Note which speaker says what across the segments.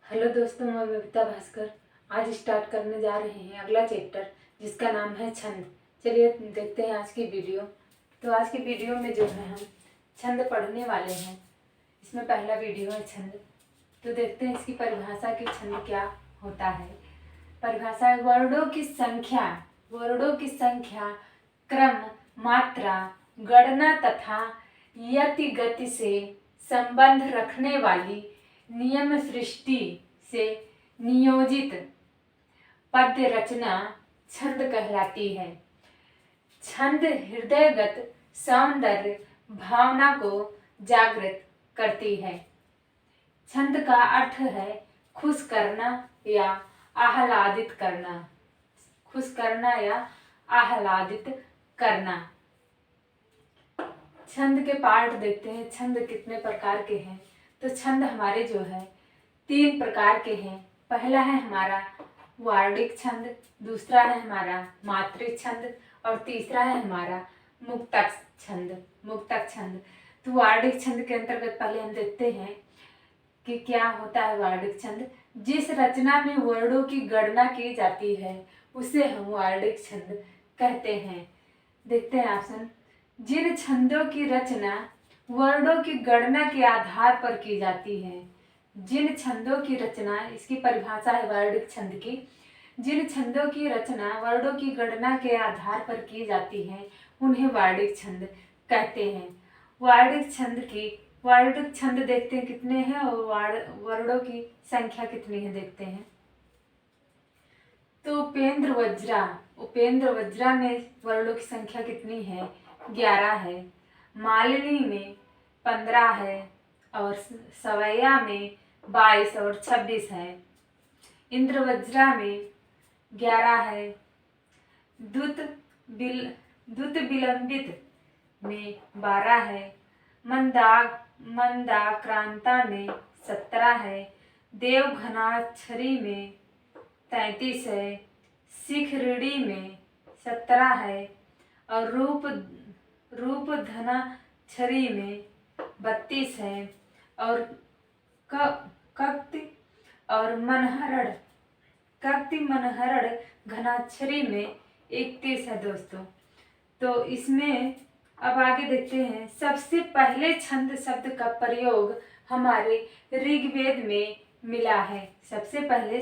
Speaker 1: Hello दोस्तों, मैं बबीता भास्कर। आज स्टार्ट करने जा रहे हैं अगला चैप्टर जिसका नाम है छंद। चलिए देखते हैं आज की वीडियो। तो आज की वीडियो में जो है हम छंद पढ़ने वाले हैं। इसमें पहला वीडियो है छंद। तो देखते हैं इसकी परिभाषा कि छंद क्या होता है। परिभाषा है वर्णों की संख्या, क्रम, मात्रा, गणना तथा यति गति से संबंध रखने वाली नियम सृष्टि से नियोजित पद्य रचना छंद कहलाती है। छंद हृदयगत सौंदर्य भावना को जागृत करती है। छंद का अर्थ है खुश करना या आह्लादित करना। खुश करना या आह्लादित करना। छंद के पार्ट देखते हैं। छंद कितने प्रकार के हैं। तो छंद हमारे जो है 3 प्रकार के हैं। पहला है हमारा वार्णिक छंद, दूसरा है हमारा मात्रिक छंद और तीसरा है हमारा मुक्तक छंद। तो वार्णिक छंद के अंतर्गत पहले हम देखते हैं कि क्या होता है वार्णिक छंद। जिस रचना में वर्णों की गणना की जाती है उसे हम वार्णिक छंद कहते हैं। देखते हैं ऑप्शन। जिन छंदों की रचना वर्णों की गणना के आधार पर की जाती है। जिन छंदों की रचना, इसकी परिभाषा है वार्णिक छंद की। जिन छंदों की रचना वर्णों की गणना के आधार पर की जाती है उन्हें वार्णिक छंद कहते हैं। वार्णिक छंद देखते हैं कितने हैं और वर्णों की संख्या कितनी है देखते हैं। तो उपेंद्र वज्रा में वर्णों की संख्या कितनी है? 11 है। मालिनी में 15 है और सवैया में 22 और 26 है। इंद्रवज्रा में 11 है। दूत विलंबित में 12 है। मंदाक्रांता में 17 है। देवघनाक्षरी में 33 है। शिखरिणी में 17 है और रूपधनाक्षरी में 32 है और कक्ति मनहरण घनाक्षरी में 31 है दोस्तों। तो इसमें अब आगे देखते हैं। सबसे पहले छंद शब्द का प्रयोग हमारे ऋग्वेद में मिला है। सबसे पहले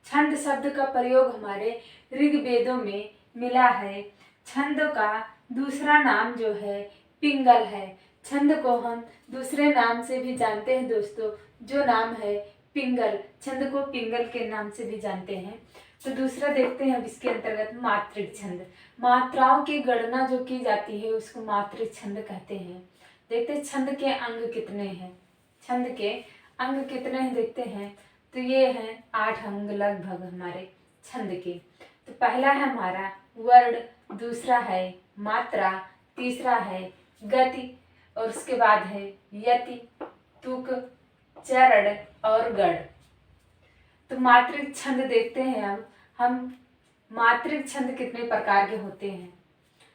Speaker 1: छंद शब्द का प्रयोग हमारे ऋग्वेदों में मिला है। छंद का दूसरा नाम जो है पिंगल है। छंद को हम दूसरे नाम से भी जानते हैं दोस्तों, जो नाम है पिंगल। छंद को पिंगल के नाम से भी जानते हैं। तो दूसरा देखते हैं अब इसके अंतर्गत मात्रिक छंद। मात्राओं की गणना जो की जाती है उसको मात्रिक छंद कहते हैं। देखते हैं छंद के अंग कितने हैं। छंद के अंग कितने हैं देखते हैं। तो ये हैं 8 अंग लगभग हमारे छंद के। तो पहला है हमारा वर्ण, दूसरा है मात्रा, तीसरा है गति और उसके बाद है यति, तुक, चरण और गण। तो मात्रिक छंद देखते हैं अब हम। मात्रिक छंद कितने प्रकार के होते हैं।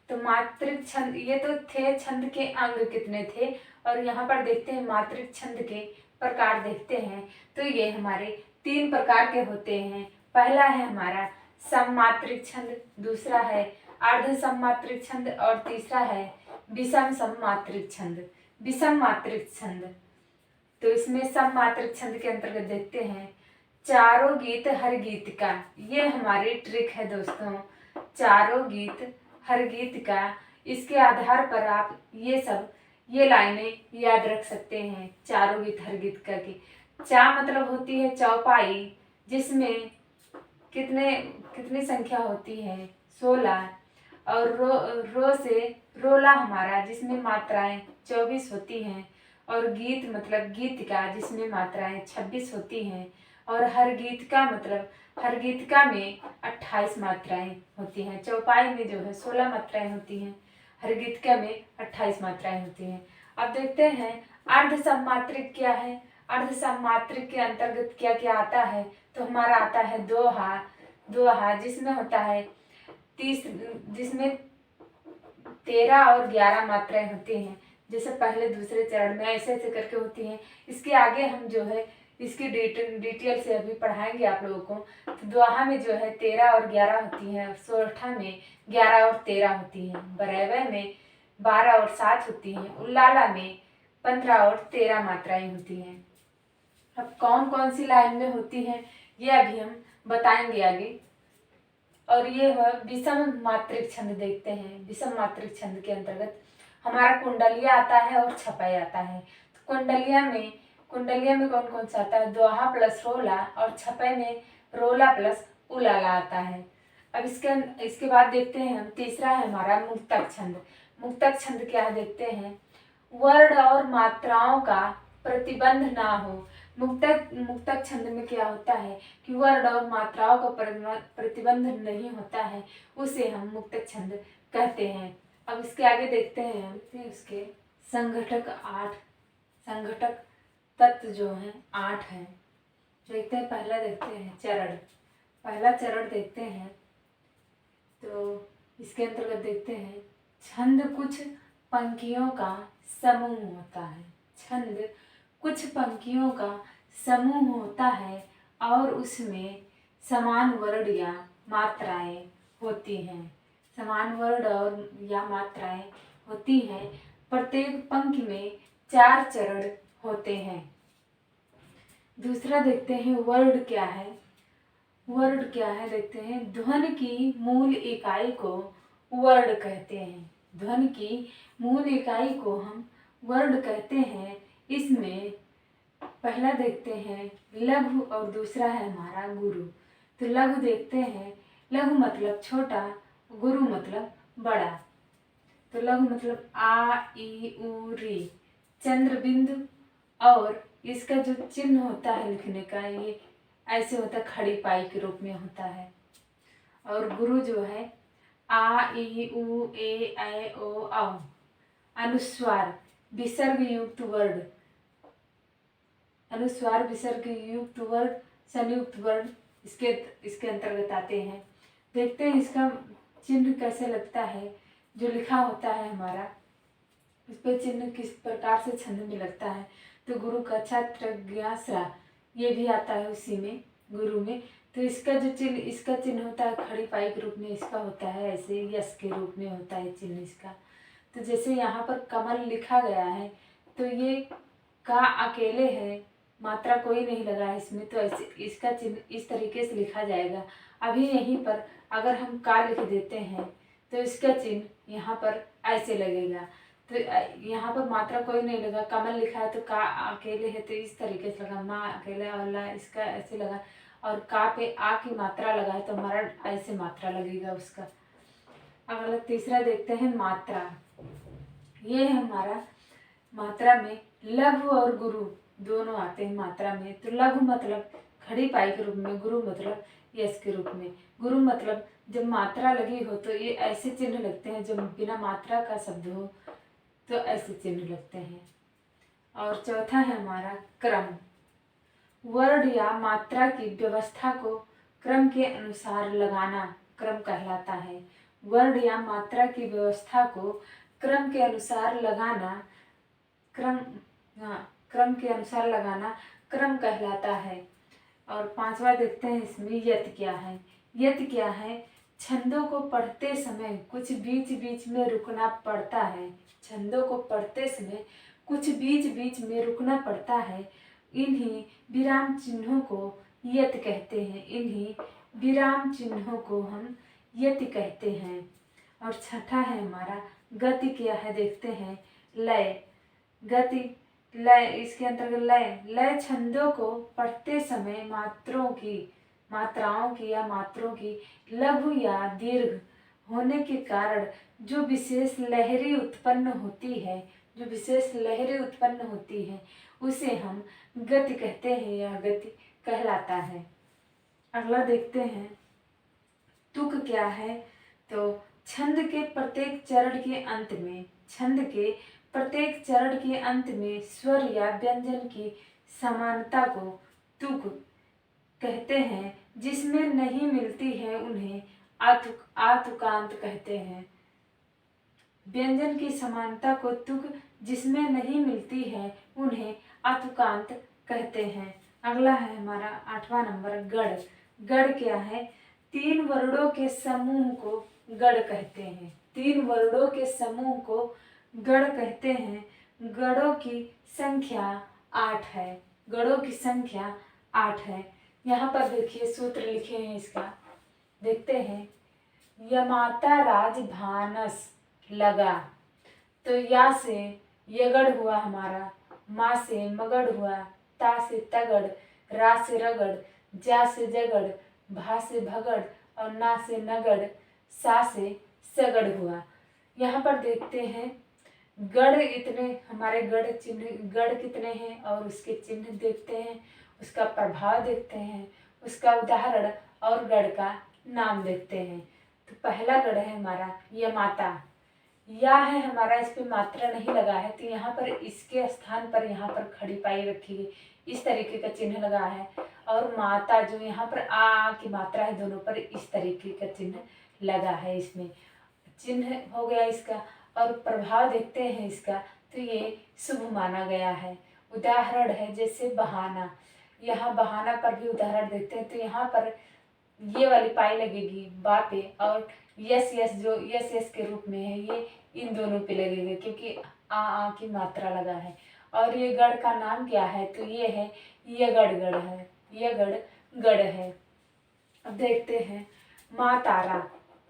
Speaker 1: तो मात्रिक छंद, ये तो थे छंद के अंग कितने थे और यहाँ पर देखते हैं मात्रिक छंद के प्रकार देखते हैं। तो ये हमारे 3 प्रकार के होते हैं। पहला है हमारा सममात्रिक छंद, दूसरा है अर्ध सममात्रिक छंद और तीसरा है विषम सममात्रिक छंद। तो इसमें सममात्रिक छंद के अंतर्गत देखते हैं चारों गीत हर गीत का। ये हमारी ट्रिक है दोस्तों, चारों गीत हर गीत का। इसके आधार पर आप ये लाइनें याद रख सकते हैं। चारों गीत हर गीत का की चा मतलब होती है चौपाई, जिसमें कितनी संख्या होती है 16 और रो से रोला हमारा, जिसमें मात्राएं 24 होती हैं और गीत मतलब गीत का, जिसमें मात्राएं 26 होती हैं और हर गीत का मतलब हर गीत का में 28 मात्राएं होती हैं। चौपाई में जो है 16 मात्राएं होती हैं, हर गीत का में 28 मात्राएं होती हैं। अब देखते हैं अर्ध सममात्रिक क्या है। अर्ध सममात्रिक के अंतर्गत क्या क्या आता है। तो हमारा आता है दोहा जिसमें होता है 30, जिसमें 13 और 11 मात्राएं होती हैं। जैसे पहले दूसरे चरण में ऐसे ऐसे करके होती हैं। इसके आगे हम जो है इसकी डिटेल से अभी पढ़ाएंगे आप लोगों को। तो दोहा में जो है 13 और 11 होती हैं, सोरठा में 11 और 13 होती हैं, बरेवा में 12 और 7 होती हैं, उल्लाला में 15 और 13 मात्राएं होती हैं। अब कौन कौन सी लाइन में होती हैं ये अभी हम बताएंगे आगे। और ये है विषम मात्रिक छंद। देखते हैं विषम मात्रिक छंद के अंतर्गत हमारा कुंडलिया आता है और छपाई आता है। तो कुंडलिया में कौन कौन सा आता है? दोहा प्लस रोला, और छपाई में रोला प्लस उलाला आता है। अब इसके बाद देखते हैं हम, तीसरा है हमारा मुक्तक छंद। मुक्तक छंद क्या है देखते हैं। वर्ण और मात्राओं का प्रतिबंध ना हो। मुक्तक छंद में क्या होता है कि वर्ण और मात्राओं का प्रतिबंध नहीं होता है, उसे हम मुक्तक छंद कहते हैं। अब इसके आगे देखते हैं हम, फिर उसके संघटक तत्व जो है 8 हैं। देखते हैं, पहला देखते हैं चरण। पहला चरण देखते हैं तो इसके अंतर्गत देखते हैं, छंद कुछ पंक्तियों का समूह होता है। छंद कुछ पंक्तियों का समूह होता है और उसमें समान वर्ण या मात्राएं होती हैं। समान वर्ण और या मात्राएं होती हैं। प्रत्येक पंक्ति में 4 चरण होते हैं। दूसरा देखते हैं वर्ण क्या है। वर्ण क्या है देखते हैं। ध्वनि की मूल इकाई को वर्ण कहते हैं। ध्वनि की मूल इकाई को हम वर्ण कहते हैं। इसमें पहला देखते हैं लघु और दूसरा है हमारा गुरु। तो लघु देखते हैं, लघु मतलब छोटा, गुरु मतलब बड़ा। तो लघु मतलब आ ई उ री, चंद्र बिंदु, और इसका जो चिन्ह होता है लिखने का ये ऐसे होता है, खड़ी पाई के रूप में होता है। और गुरु जो है आ ई उ ए ऐ ओ औ, अनुस्वार विसर्ग युक्त वर्ण, अनुस्वार विसर्ग युक्त वर्ण, संयुक्त वर्ण इसके अंतर्गत आते हैं। देखते हैं इसका चिन्ह कैसे लगता है। जो लिखा होता है हमारा उस पर चिन्ह किस प्रकार से छंद में लगता है। तो गुरु का छत्र ज्ञासरा ये भी आता है उसी में, गुरु में। तो इसका जो चिन्ह, इसका चिन्ह होता है खड़ी पाई के रूप में, इसका होता है ऐसे यश के रूप में होता है चिन्ह इसका। तो जैसे यहाँ पर कमल लिखा गया है तो ये का अकेले है, मात्रा कोई नहीं लगा है इसमें, तो ऐसे इसका चिन्ह इस तरीके से लिखा जाएगा। अभी यहीं पर अगर हम का लिख देते हैं तो इसका चिन्ह यहाँ पर ऐसे लगेगा। तो यहाँ पर मात्रा कोई नहीं लगा, कमल लिखा है तो का अकेले है तो इस तरीके से लगा, माँ अकेला और ला इसका ऐसे लगा, और का पे आ की मात्रा लगा है तो हमारा ऐसे मात्रा लगेगा उसका। अगला तीसरा देखते हैं मात्रा। ये है हमारा मात्रा में लघु और गुरु दोनों आते हैं मात्रा में। तो लघु मतलब खड़ी पाई के रूप में, गुरु मतलब यश के रूप में। गुरु मतलब जब मात्रा लगी हो तो ये ऐसे चिन्ह लगते हैं, जब बिना मात्रा का शब्द हो तो ऐसे चिन्ह लगते हैं। और चौथा है हमारा क्रम। वर्ण या मात्रा की व्यवस्था को क्रम के अनुसार लगाना क्रम कहलाता है। वर्ण या मात्रा की व्यवस्था को क्रम के अनुसार लगाना क्रम के अनुसार लगाना क्रम कहलाता है। और पांचवा देखते हैं इसमें यत क्या है। यत क्या है? छंदों को पढ़ते समय कुछ बीच बीच में रुकना पड़ता है। छंदों को पढ़ते समय कुछ बीच बीच में रुकना पड़ता है। इन्हीं विराम चिन्हों को यत कहते हैं। इन्हीं विराम चिन्हों को हम यत कहते हैं। और छठा है हमारा गति क्या है देखते हैं। लय। गति लय, इसके अंतर्गत लय छंदों को पढ़ते समय मात्राओं की या मात्रों की लघु या दीर्घ होने के कारण जो विशेष लहरी उत्पन्न होती है उसे हम गति कहते हैं या गति कहलाता है। अगला देखते हैं तुक क्या है। तो छंद के प्रत्येक चरण के अंत में स्वर या व्यंजन की समानता को तुक कहते हैं। जिसमें नहीं मिलती है उन्हें आतुकांत कहते हैं। व्यंजन की समानता को तुक जिसमें नहीं मिलती है उन्हें आतुकांत कहते हैं। अगला है हमारा 8वां नंबर गढ़। गढ़ क्या है? 3 वर्णों के समूह को गढ़ कहते हैं। 3 वर्णों के समूह को गढ़ कहते हैं। गढ़ों की संख्या 8 है। गढ़ों की संख्या 8 है। यहाँ पर देखिए सूत्र लिखे हैं इसका, देखते हैं। यमाता राज भानस लगा, तो या से यगढ़ हुआ हमारा, मा से मगढ़ हुआ, ता से तगड़, रा से रगड़, जा से जगड़, भा से भगड़ और ना से नगड़, सा से सगड़ हुआ। यहाँ पर देखते हैं गढ़ इतने हमारे गढ़ चिन्ह, गढ़ कितने हैं और उसके चिन्ह देखते हैं, उसका प्रभाव देखते हैं, उसका उदाहरण और गढ़ का नाम देखते हैं। तो पहला गढ़ है हमारा यमाता। या है हमारा, इस पे मात्रा नहीं लगा है, तो यहाँ पर इसके स्थान पर यहाँ पर खड़ी पाई रखी गई, इस तरीके का चिन्ह लगा है। और माता जो यहाँ पर आ की मात्रा है, दोनों पर इस तरीके का चिन्ह लगा है। इसमें चिन्ह हो गया इसका, और प्रभाव देखते हैं इसका, तो ये शुभ माना गया है। उदाहरण है जैसे बहाना, यहाँ बहाना पर भी उदाहरण देखते हैं, तो यहाँ पर ये वाली पाई लगेगी बा पे, और यस यस जो यस यस के रूप में है ये इन दोनों पे लगेगा, क्योंकि आ की मात्रा लगा है। और ये गढ़ का नाम क्या है? तो ये है यगढ़ गढ़ है, यगढ़ गढ़ है। अब देखते हैं माँ तारा।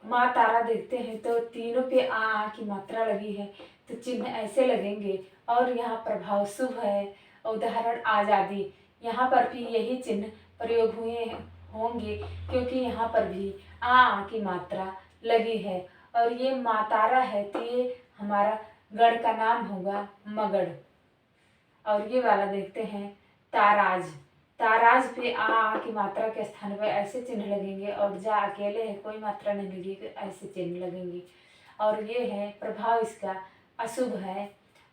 Speaker 1: माँ तारा देखते हैं तो तीनों पे आ की मात्रा लगी है, तो चिन्ह ऐसे लगेंगे। और यहाँ प्रभाव शुभ है। उदाहरण आज़ादी, यहाँ पर भी यही चिन्ह प्रयोग हुए होंगे, क्योंकि यहाँ पर भी आ की मात्रा लगी है। और ये माँ तारा है, तो ये हमारा गढ़ का नाम होगा मगढ़। और ये वाला देखते हैं ताराज। ताराज पे आ की मात्रा के स्थान पर ऐसे चिन्ह लगेंगे, और जा अकेले है, कोई मात्रा नहीं लगेगी, ऐसे चिन्ह लगेंगे। और ये है प्रभाव इसका अशुभ है।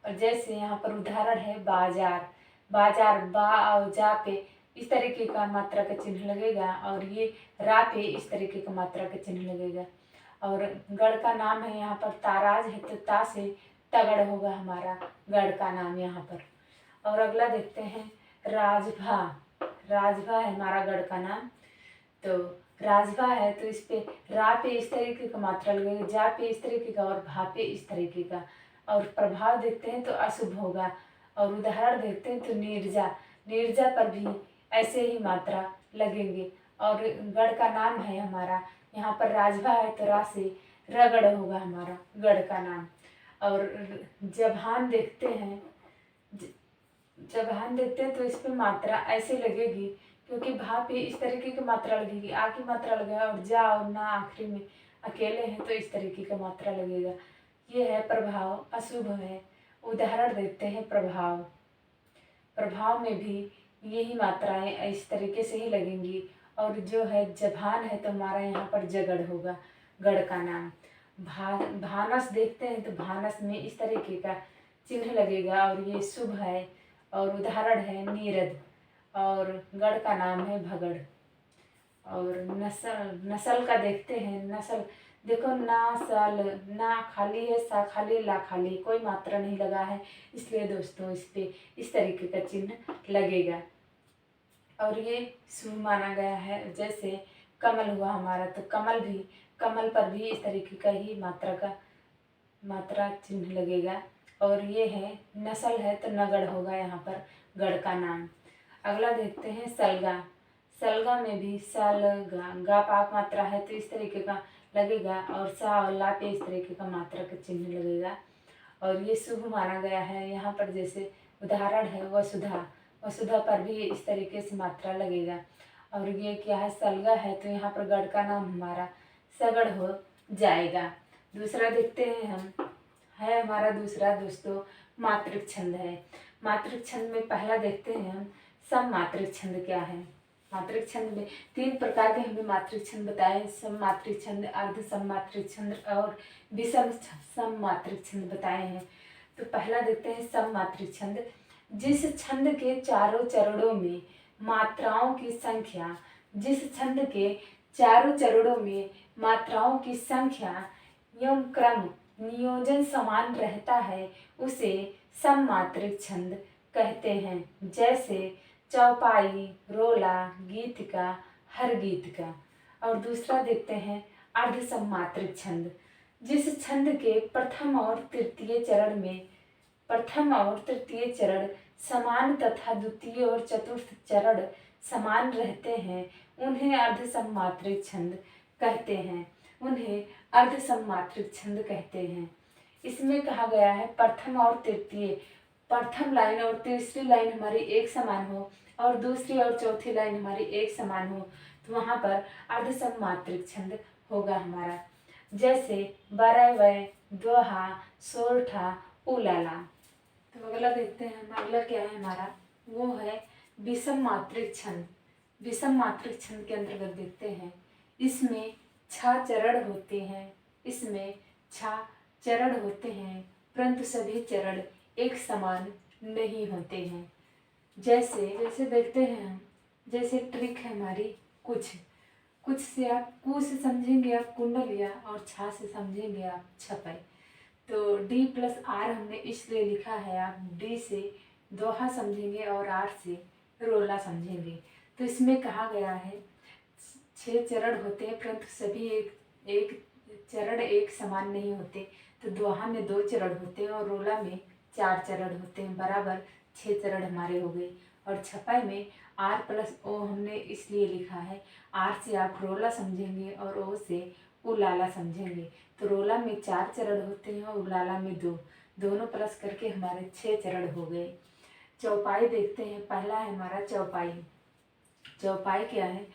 Speaker 1: और जैसे यहाँ पर उदाहरण है बाजार। बाजार बा और जा पे इस तरीके का मात्रा का चिन्ह लगेगा, और ये रा पे इस तरीके का मात्रा का चिन्ह लगेगा। और गढ़ का नाम है यहाँ पर ताराज है, तो ता से तगड़ होगा हमारा गढ़ का नाम यहाँ पर। और अगला देखते हैं राजभा। राजभा है हमारा गढ़ का नाम। तो राजभा है, तो इस पे रा पे इस तरीके का मात्रा लगेगा, जा पे इस तरीके का और भा पे इस तरीके का। और प्रभाव देखते हैं तो अशुभ होगा। और उदाहरण देखते हैं तो नीरजा। नीरजा पर भी ऐसे ही मात्रा लगेंगे। और गढ़ का नाम है हमारा, यहाँ पर राजभा है, तो रा से रगड़ होगा हमारा गढ़ का नाम। और जबान देखते हैं, जबान देखते हैं तो इस पे मात्रा ऐसे लगेगी, क्योंकि भा पे इस तरीके की मात्रा लगेगी, आ की मात्रा लगेगा, और जा और ना आखिरी में अकेले हैं तो इस तरीके का मात्रा लगेगा। ये है प्रभाव, अशुभ है। उदाहरण देखते हैं प्रभाव। प्रभाव में भी यही मात्राएं इस तरीके से ही लगेंगी। और जो है जबान है, तो हमारा यहाँ पर जगड़ होगा गढ़ का नाम। भानस देखते हैं तो भानस में इस तरीके का चिन्ह लगेगा, और ये शुभ है। और उदाहरण है नीरद। और गढ़ का नाम है भगड़। और नस्ल, नस्ल का देखते हैं। नस्ल देखो, ना सल, ना खाली है, सा खाली, ला खाली, कोई मात्रा नहीं लगा है, इसलिए दोस्तों इस पे इस तरीके का चिन्ह लगेगा। और ये शुभ माना गया है। जैसे कमल हुआ हमारा, तो कमल भी, कमल पर भी इस तरीके का ही मात्रा चिन्ह लगेगा। और ये है नस्ल है, तो नगढ़ होगा यहाँ पर गढ़ का नाम। अगला देखते हैं सलगा। सलगा में भी सलगा, गा पाक मात्रा है, तो इस तरीके का लगेगा। और सा और ला पे इस तरीके का मात्रा का चिन्ह लगेगा। और ये शुभ माना गया है। यहाँ पर जैसे उदाहरण है वसुधा। वसुधा पर भी इस तरीके से मात्रा लगेगा। और ये क्या है? सलगा है, तो यहाँ पर गढ़ का नाम हमारा सगड़ हो जाएगा। दूसरा देखते हैं हम, है हमारा दूसरा दोस्तों मातृक छंद है। मातृक छंद में पहला देखते हैं हम सममात्रिक छंद क्या है। मातृक छंद में 3 प्रकार के हमने मातृक छंद बताए, सममात्रिक छंद, अर्ध सममात्रिक छंद और विषम सममात्रिक छंद बताए हैं। तो पहला देखते हैं सममात्रिक छंद। जिस छंद के चारों चरणों में मात्राओं की संख्या, जिस छंद के चारों चरणों में मात्राओं की संख्या एवं क्रम नियोजन समान रहता है, उसे सममात्रिक छंद कहते हैं। जैसे चौपाई, रोला, गीत का, हर गीत का। और दूसरा देखते हैं अर्ध सम्मात्रिक छंद, जिस छंद के प्रथम और तृतीय चरण समान तथा द्वितीय और चतुर्थ चरण समान रहते हैं, उन्हें अर्ध सम्मात्रिक छंद कहते हैं। इसमें कहा गया है प्रथम लाइन और तीसरी लाइन हमारी एक समान हो और दूसरी और चौथी लाइन हमारी एक समान हो, तो वहाँ पर अर्ध सम्मात्रिक छंद होगा हमारा। जैसे बरावय, दोहा, सोरठा, उलाला। तो अगला देखते हैं हम, अगला क्या है हमारा, वो है विषम मात्रिक छंद। विषम मात्रिक छंद के अंतर्गत देखते हैं, इसमें 6 चरण होते हैं परंतु सभी चरण एक समान नहीं होते हैं। जैसे देखते हैं हम, जैसे ट्रिक है हमारी कुछ से आप कु से समझेंगे आप कुंडलिया और छा से समझेंगे आप छपाई। तो D+R हमने इसलिए लिखा है, आप D से दोहा समझेंगे और R से रोला समझेंगे। तो इसमें कहा गया है 6 चरण होते हैं परंतु सभी एक चरण एक समान नहीं होते। तो दोहा में 2 चरण होते हैं और रोला में 4 चरण होते हैं, बराबर 6 चरण हमारे हो गए। और छपाई में R+O हमने इसलिए लिखा है, R से आप रोला समझेंगे और O से उलाला समझेंगे। तो रोला में 4 चरण होते हैं और उलाला में 2, दोनों प्लस करके हमारे 6 चरण हो गए। चौपाई देखते हैं, पहला है हमारा चौपाई। चौपाई क्या है?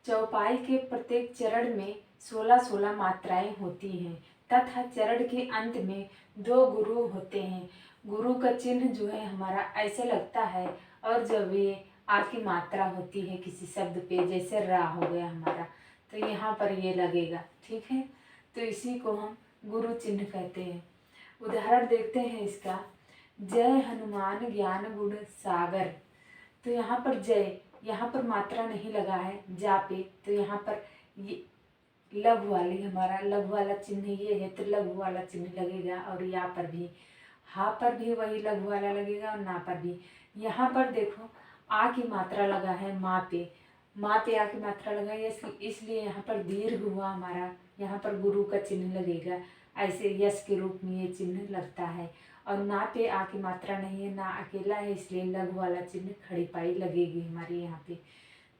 Speaker 1: चौपाई के प्रत्येक चरण में 16 मात्राएं होती हैं तथा चरण के अंत में 2 गुरु होते हैं। गुरु का चिन्ह जो है हमारा ऐसे लगता है, और जब ये आ की मात्रा होती है किसी शब्द पे, जैसे रा हो गया हमारा, तो यहाँ पर ये लगेगा, ठीक है। तो इसी को हम गुरु चिन्ह कहते हैं। उदाहरण देखते हैं इसका, जय हनुमान ज्ञान गुण सागर। तो यहाँ पर जय, यहाँ पर मात्रा नहीं लगा है जा पे, तो यहाँ पर ये लघु वाली हमारा लघु वाला चिन्ह ये है, तो लघु वाला चिन्ह लगेगा। और यहाँ पर भी, हा पर भी वही लघु वाला लगेगा और ना पर भी। यहाँ पर देखो आ की मात्रा लगा है माँ पे आ की मात्रा लगा है, इसलिए यहाँ पर दीर्घ हुआ हमारा, यहाँ पर गुरु का चिन्ह लगेगा। ऐसे यश के रूप में ये चिन्ह लगता है। और ना पे आ की मात्रा नहीं है, ना अकेला है, इसलिए लघु वाला चिन्ह खड़ी पाई लगेगी हमारे यहाँ पे।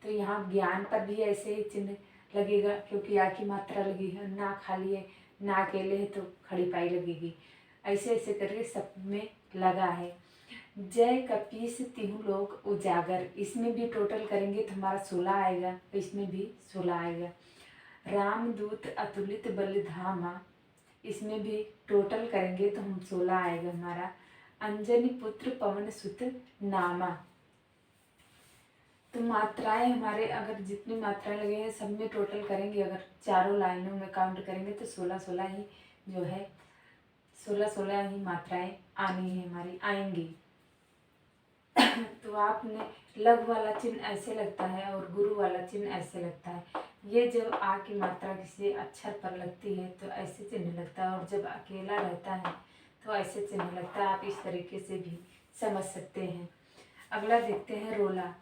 Speaker 1: तो यहाँ ज्ञान पर भी ऐसे ही चिन्ह लगेगा, क्योंकि आ की मात्रा लगी है, ना खाली है, ना अकेले है, तो खड़ी पाई लगेगी। ऐसे ऐसे करके सब में लगा है। जय कपीस तिहु लोक उजागर, इसमें भी टोटल करेंगे तो हमारा 16 आएगा, तो इसमें भी 16 आएगा। रामदूत अतुलित बलिधामा, इसमें भी टोटल करेंगे तो हम 16 आएगा हमारा। अंजनी पुत्र पवन सुत नामा। तो मात्राएं हमारे, अगर जितनी मात्राएं लगे हैं सब में टोटल करेंगे, अगर चारों लाइनों में काउंट करेंगे तो 16 ही जो है 16 ही मात्राएं आनी है हमारी, आएंगी। तो आपने लघु वाला चिन्ह ऐसे लगता है और गुरु वाला चिन्ह ऐसे लगता है। ये जब आ की मात्रा किसी अक्षर पर लगती है तो ऐसे चिन्ह लगता है, और जब अकेला रहता है तो ऐसे चिन्ह लगता है। आप इस तरीके से भी समझ सकते हैं। अगला देखते हैं रोला।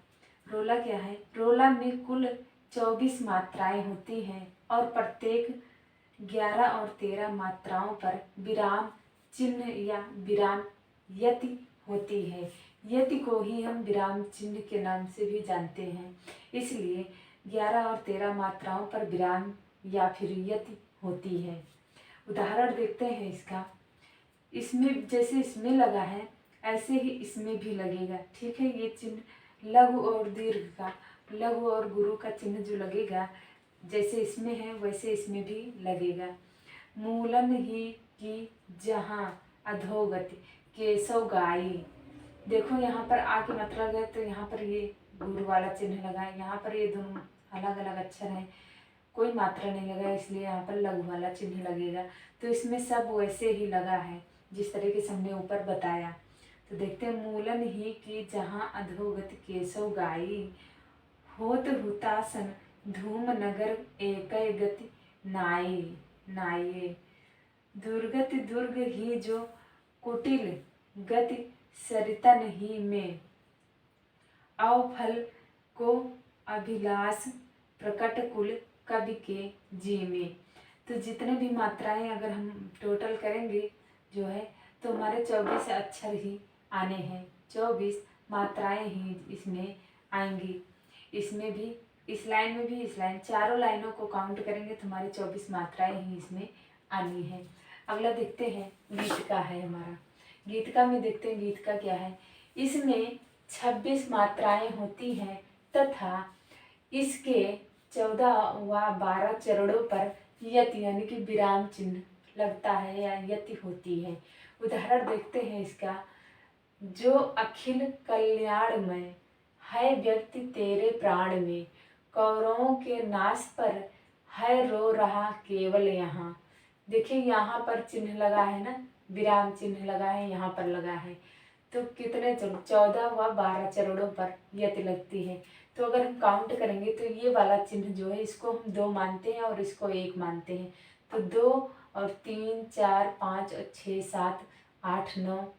Speaker 1: रोला क्या है? रोला में कुल 24 मात्राएं होती हैं और प्रत्येक 11 और 13 मात्राओं पर विराम चिन्ह या विराम यति होती है। यति को ही हम विराम चिन्ह के नाम से भी जानते हैं, इसलिए 11 और 13 मात्राओं पर विराम या फिर यति होती है। उदाहरण देखते हैं इसका। इसमें जैसे इसमें लगा है ऐसे ही इसमें भी लगेगा, ठीक है। ये चिन्ह लघु और दीर्घ का, लघु और गुरु का चिन्ह जो लगेगा, जैसे इसमें है वैसे इसमें भी लगेगा। मूलन ही की जहाँ अधोगति केशव गाई। देखो यहाँ पर आ की मात्रा लगा है तो यहाँ पर ये गुरु वाला चिन्ह लगा है, यहाँ पर ये दोनों अलग अलग अक्षर हैं, कोई मात्रा नहीं लगा, इसलिए यहाँ पर लघु वाला चिन्ह लगेगा। तो इसमें सब वैसे ही लगा है जिस तरीके से हमने ऊपर बताया। तो देखते हैं, मूलन ही की जहाँ अधोगति केशव गाई, होत हुतासन धूम नगर एकै गति नाई नाये। दुर्गति दुर्ग ही जो कुटिल गति सरितन ही में, अवफल को अभिलाष प्रकट कुल कवि के जी में। तो जितने भी मात्राएं अगर हम टोटल करेंगे जो है तो हमारे 24 अक्षर ही आने हैं, 24 मात्राएं ही इसमें आएंगी। इसमें भी, इस लाइन में भी, इस लाइन, चारों लाइनों को काउंट करेंगे तो हमारी 24 मात्राएं ही इसमें आनी है। अगला देखते हैं गीत का है हमारा। गीत का में देखते हैं गीत का क्या है। इसमें 26 मात्राएं होती हैं तथा इसके 14 व 12 चरणों पर यति यानी कि विराम चिन्ह लगता है या यति होती है। उदाहरण देखते हैं इसका। जो अखिल कल्याणमय है व्यक्ति तेरे प्राण में, कौरवों के नाश पर है रो रहा केवल यहाँ। देखिए यहाँ पर चिन्ह लगा है ना, विराम चिन्ह लगा है, यहाँ पर लगा है। तो कितने 14 व 12 चरणों पर यति लगती है। तो अगर हम काउंट करेंगे तो ये वाला चिन्ह जो है इसको हम 2 मानते हैं और इसको 1 मानते हैं। तो 2 और 3 4 5 और 6 7 8 9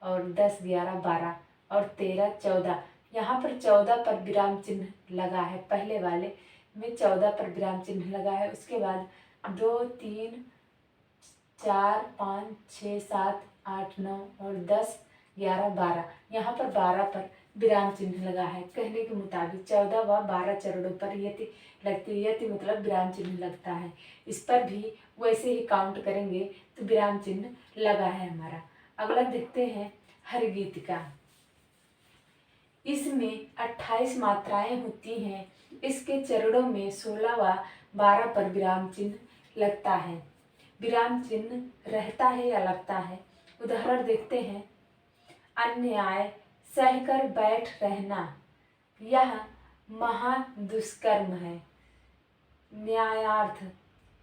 Speaker 1: और 10 11 12 और 13 14, यहाँ पर 14 पर विराम चिन्ह लगा है। पहले वाले में 14 पर विराम चिन्ह लगा है। उसके बाद 2 3 4 5 6 7 8 9 और 10 11 12, यहाँ पर 12 पर विराम चिन्ह लगा है। कहने के मुताबिक 14 व 12 चरणों पर यति लगती है। यति मतलब विराम चिन्ह लगता है। इस पर भी वैसे ही काउंट करेंगे तो विराम चिन्ह लगा है हमारा। अगला देखते हैं हर गीत का। इसमें 28 मात्राएं होती हैं। इसके चरणों में 16 व 12 पर विराम चिन्ह लगता है। विराम चिन्ह रहता है या लगता है। उदाहरण देखते हैं। अन्याय सहकर बैठ रहना यह महा दुष्कर्म है। न्यायार्थ,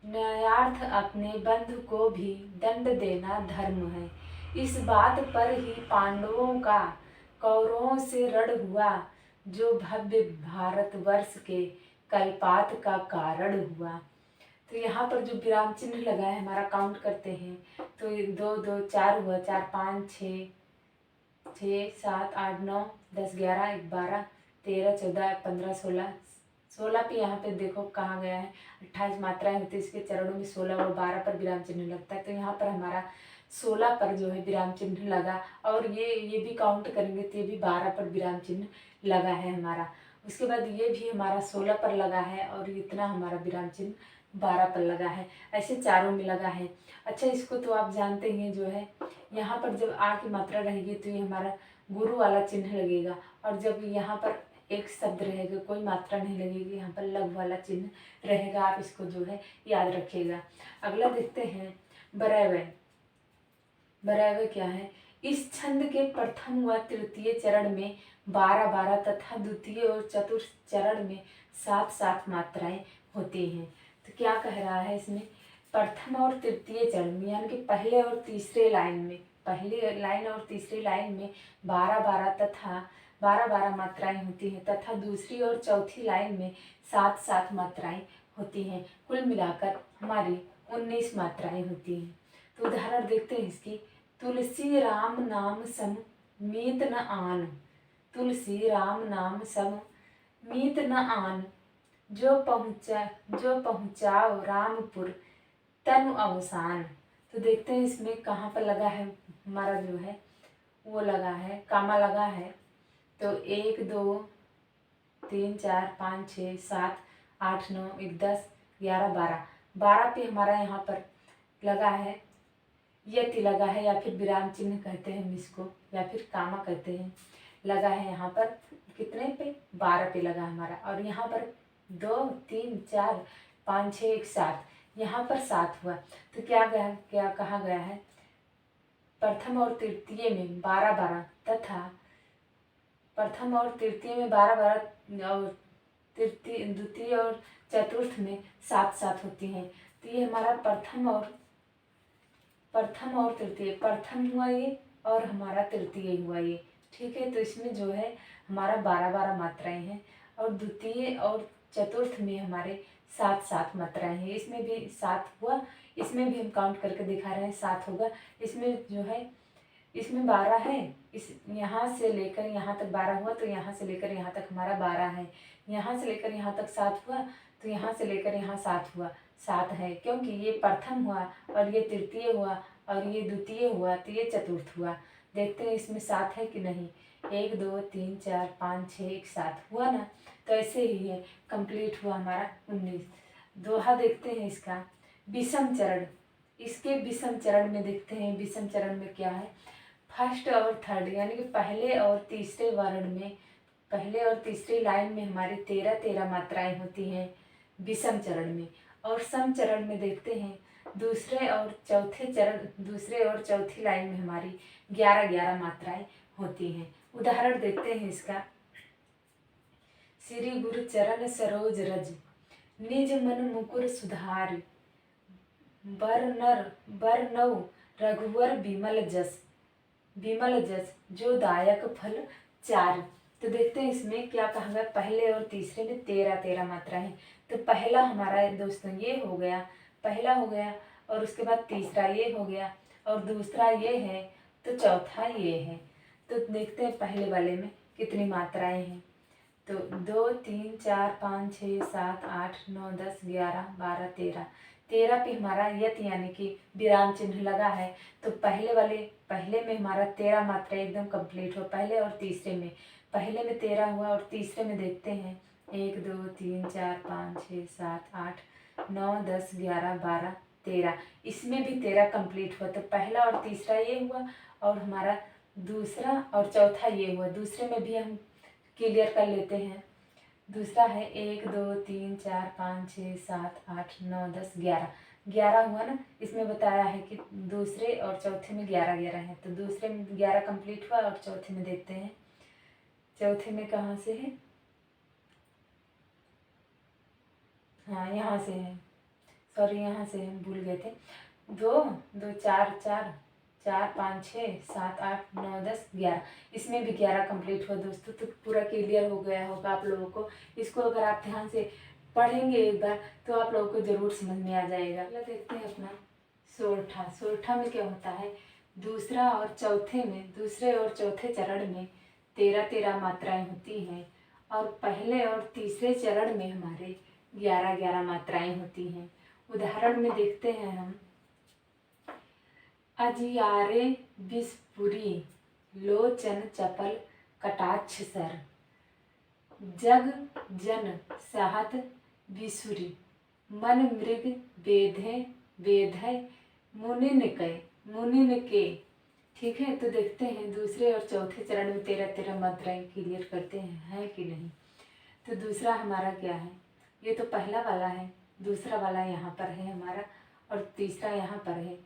Speaker 1: न्यायार्थ अपने बंधु को भी दंड देना धर्म है। इस बात पर ही पांडवों का कौरवों से रण हुआ, जो भव्य भारतवर्ष के कल्पात का कारण हुआ। तो यहाँ पर जो विराम चिन्ह लगा है हमारा काउंट करते हैं तो 2 2 4 हुआ, 4 5 6 6 7 8 9 10 11 12 13 14 15 16 16 पे यहाँ पे देखो कहाँ गया है। 28 मात्राएं होती है। इसके चरणों में 16 व 12 पर विराम चिन्ह लगता है। तो यहाँ पर हमारा 16 पर जो है विराम चिन्ह लगा। और ये भी काउंट करेंगे तो ये भी 12 पर विराम चिन्ह लगा है हमारा। उसके बाद ये भी हमारा 16 पर लगा है और इतना हमारा विराम चिन्ह 12 पर लगा है। ऐसे चारों में लगा है। अच्छा, इसको तो आप जानते ही हैं जो है यहाँ पर जब आ की मात्रा रहेगी तो ये हमारा गुरु वाला चिन्ह लगेगा। और जब यहाँ पर एक शब्द रहेगा, कोई मात्रा नहीं लगेगी, यहाँ पर लघु वाला चिन्ह रहेगा। आप इसको जो है याद रखिएगा। अगला देखते हैं बरैवय। बरैवय क्या है। इस छंद के प्रथम व तृतीय चरण में 12 12 तथा द्वितीय और चतुर्थ चरण में 7 7 मात्राएं होती हैं। तो क्या कह रहा है इसमें, प्रथम और तृतीय चरण में यानी कि पहले और तीसरे लाइन में, पहली लाइन और तीसरी लाइन में 12 12 तथा 12 12 मात्राएं होती हैं तथा दूसरी और चौथी लाइन में 7 7 मात्राएं होती हैं। कुल मिलाकर हमारी 19 मात्राएं होती हैं। तो उदाहरण देखते हैं इसकी। तुलसी राम नाम सम मीत न आन, तुलसी राम नाम सम मीत न आन, जो पहुँचाओ रामपुर तनु अवसान। तो देखते हैं इसमें कहाँ पर लगा है हमारा जो है वो लगा है, कामा लगा है। तो 1 2 3 4 5 6 7 8 9 1 10 11 12 12 पे हमारा यहाँ पर लगा है यति लगा है, या फिर विराम चिन्ह कहते हैं हम इसको, या फिर कामा कहते हैं, लगा है यहाँ पर। कितने पे, 12 पे लगा हमारा। और यहाँ पर 2 3 4 5 6 1 7, यहाँ पर 7 हुआ। तो क्या कहा गया है, प्रथम और तृतीय में 12 12 तथा प्रथम और तृतीय में 12 12 और द्वितीय और चतुर्थ में 7 7 होती हैं। तो ये हमारा प्रथम और तृतीय, प्रथम हुआ ये और हमारा तृतीय हुआ ये। ठीक है, तो इसमें जो है हमारा 12 12 मात्राएं हैं और द्वितीय और चतुर्थ में हमारे 7 7 मात्राएं हैं। इसमें भी 7 हुआ, इसमें भी हम काउंट करके दिखा रहे हैं 7 होगा। इसमें जो है इसमें 12 है, इस यहाँ से लेकर यहाँ तक 12 हुआ, तो यहाँ से लेकर यहाँ तक हमारा 12 है। यहाँ से लेकर यहाँ तक 7 हुआ, तो यहाँ से लेकर यहाँ 7 हुआ, 7 है, क्योंकि ये प्रथम हुआ और ये तृतीय हुआ और ये द्वितीय हुआ, तो ये चतुर्थ हुआ। देखते हैं इसमें 7 है कि नहीं। 1 2 3 4 5 6 1 7 हुआ ना, तो ऐसे ही है, कंप्लीट हुआ हमारा 19। दोहा देखते हैं इसका, विषम चरण। इसके विषम चरण में देखते हैं, विषम चरण में क्या है। फर्स्ट और थर्ड यानी कि पहले और तीसरे वर्ण में, पहले और तीसरी लाइन में हमारी 13 मात्राएं होती हैं विषम चरण में। और सम चरण में देखते हैं दूसरे और चौथी लाइन में हमारी 11 मात्राएं होती हैं। उदाहरण देखते हैं इसका। श्री गुरु चरण सरोज रज, निज मन मुकुर सुधार, बर नौ रघुवर विमल जस, जो दायक फल 4। तो देखते हैं इसमें क्या कहा गया, पहले और तीसरे में 13 मात्रा है। तो पहला हमारा दोस्तों ये हो गया, पहला हो गया, और उसके बाद तीसरा ये हो गया, और दूसरा ये है, तो चौथा ये है। तो देखते हैं पहले वाले में कितनी मात्राएं हैं। तो 2 3 4 5 6 7 8 9 10 11 12 13 पे हमारा यत यानी कि विराम चिन्ह लगा है। तो पहले में हमारा 13 मात्रा एकदम कंप्लीट हो, पहले और तीसरे में। पहले में 13 हुआ और तीसरे में देखते हैं 1 2 3 4 5 6 7 8 9 10 11 12 13, इसमें भी 13 कंप्लीट हुआ। तो पहला और तीसरा ये हुआ, और हमारा दूसरा और चौथा ये हुआ। दूसरे में भी हम क्लियर कर लेते हैं। दूसरा है 1 2 3 4 5 6 7 8 9 10 11 हुआ ना। इसमें बताया है कि दूसरे और चौथे में 11 है, तो दूसरे में 11 कंप्लीट हुआ, और चौथे में देखते हैं, चौथे में कहाँ से है, हाँ यहाँ से है, सॉरी यहाँ से हम भूल गए थे। 2 2 4 4 4 5 6 7 8 9 10 11, इसमें भी 11 कंप्लीट हुआ दोस्तों। तो पूरा क्लियर हो गया होगा आप लोगों को। इसको अगर आप ध्यान से पढ़ेंगे एक बार, तो आप लोगों को ज़रूर समझ में आ जाएगा। अगला देखते हैं अपना सोरठा। सोरठा में क्या होता है, दूसरे और चौथे चरण में 13 मात्राएं होती हैं, और पहले और तीसरे चरण में हमारे 11 मात्राएं होती हैं। उदाहरण में देखते हैं हम, अजियारे बिसपुरी, लोचन चपल कटाक्ष सर, जग जन सहत बिसुरी, मन मृग वेधय मुनिन के। ठीक है, तो देखते हैं दूसरे और चौथे चरण में 13 मात्राएं क्लियर करते हैं कि नहीं। तो दूसरा हमारा क्या है, ये तो पहला वाला है, दूसरा वाला यहाँ पर है हमारा, और तीसरा यहाँ पर है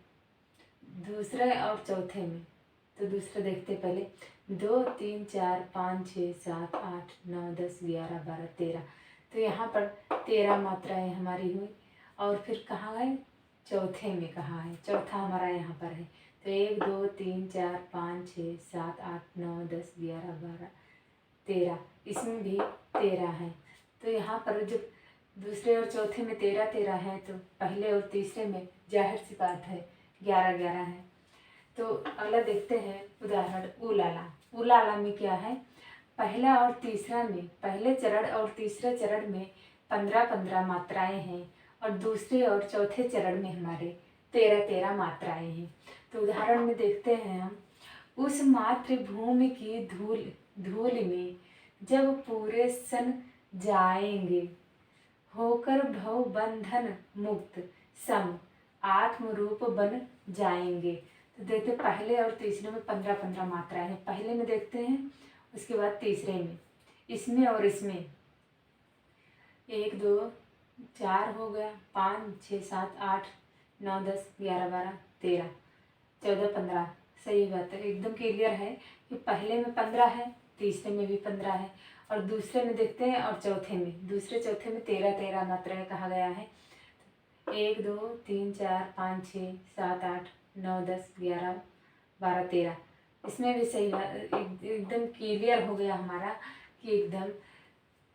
Speaker 1: दूसरे और चौथे में। तो दूसरा देखते पहले, 2 3 4 5 6 7 8 9 10 11 12 13, तो यहाँ पर 13 मात्राएं हमारी हुई। और फिर कहाँ गए, चौथे में कहाँ है, चौथा हमारा यहाँ पर है। तो 1 2 3 4 5 6 7 8 9 10 11 12 13, इसमें भी 13 है। तो यहाँ पर जब दूसरे और चौथे में 13 है, तो पहले और तीसरे में जाहिर सी बात है 11 है। तो अगला देखते हैं उदाहरण, उलाला। उलाला में क्या है, पहला और तीसरा में, पहले चरण और तीसरे चरण में 15 मात्राएं हैं, और दूसरे और चौथे चरण में हमारे 13 मात्राएं हैं। तो उदाहरण में देखते हैं हम, उस मातृभूमि की धूल में जब पूरे सन जाएंगे, होकर भव बंधन मुक्त सम आत्मरूप बन जाएंगे। तो देखते पहले और तीसरे में 15 मात्राएं हैं। पहले में देखते हैं, उसके बाद तीसरे में, इसमें और इसमें 1 2 4 हो गया, 5 6 7 8 9 10 11 12 13 14 15, सही बात है, एकदम क्लियर है कि पहले में 15 है, तीसरे में भी 15 है, और दूसरे में देखते हैं और चौथे में, दूसरे चौथे में 13 मात्राएं कहा गया है। 1 2 3 4 5 6 7 8 9 10 11 12 13, इसमें भी सही एकदम क्लियर हो गया हमारा कि एकदम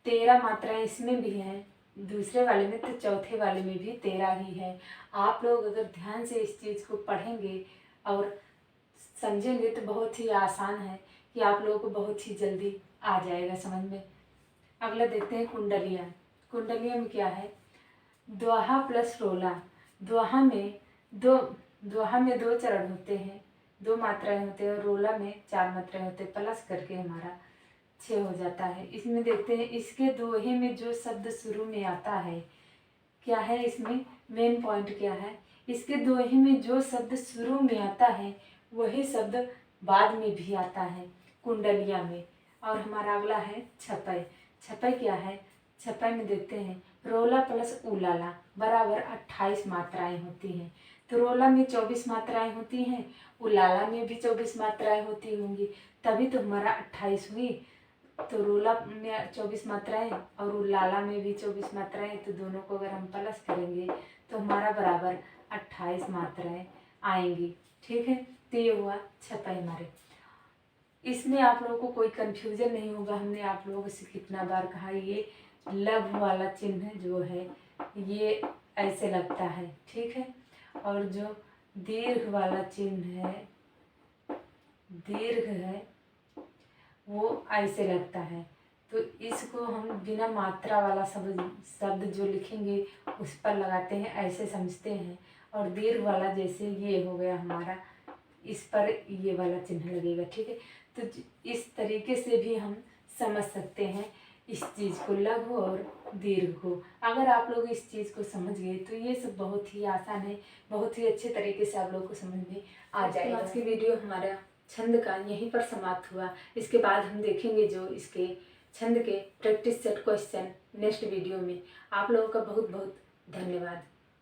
Speaker 1: 13 मात्राएं इसमें भी हैं, दूसरे वाले में, तो चौथे वाले में भी 13 ही है। आप लोग अगर ध्यान से इस चीज़ को पढ़ेंगे और समझेंगे तो बहुत ही आसान है कि आप लोगों को बहुत ही जल्दी आ जाएगा समझ में। अगला देखते हैं कुंडलियाँ। कुंडलियाँ में क्या है, दोहा प्लस रोला। दोहा में दो चरण होते हैं, 2 मात्राएं होते हैं, और रोला में 4 मात्राएं होते हैं, प्लस करके हमारा 6 हो जाता है। इसमें देखते हैं इसके दोहे में जो शब्द शुरू में आता है, क्या है इसमें मेन पॉइंट क्या है, इसके दोहे में जो शब्द शुरू में आता है वही शब्द बाद में भी आता है कुंडलिया में। और हमारा अगला है छपै। छपै क्या है, छपै में देखते हैं रोला प्लस उलाला बराबर 28 मात्राएं होती हैं। तो रोला में 24 मात्राएं होती हैं, उलाला में भी 24 मात्राएं होती होंगी, तभी तो हमारा 28 हुई। तो रोला में 24 मात्राएं और उलाला में भी 24 मात्राएं, तो दोनों को अगर हम प्लस करेंगे तो हमारा बराबर 28 मात्राएं आएंगी। ठीक है, तो ये हुआ छपै हमारे। इसमें आप लोगों को कोई कंफ्यूजन नहीं होगा। हमने आप लोगों से कितना बार कहा, ये लघु वाला चिन्ह जो है ये ऐसे लगता है, ठीक है, और जो दीर्घ वाला चिन्ह है, दीर्घ है, वो ऐसे लगता है। तो इसको हम बिना मात्रा वाला शब्द जो लिखेंगे उस पर लगाते हैं, ऐसे समझते हैं। और दीर्घ वाला जैसे ये हो गया हमारा, इस पर ये वाला चिन्ह लगेगा, ठीक है। तो इस तरीके से भी हम समझ सकते हैं इस चीज़ को, लघु और दीर्घ को। अगर आप लोग इस चीज़ को समझ गए तो ये सब बहुत ही आसान है, बहुत ही अच्छे तरीके से आप लोग को समझ में आ जाएगा। आज की वीडियो हमारा छंद का यहीं पर समाप्त हुआ। इसके बाद हम देखेंगे जो इसके छंद के practice set question next video में। आप लोगों का बहुत बहुत धन्यवाद।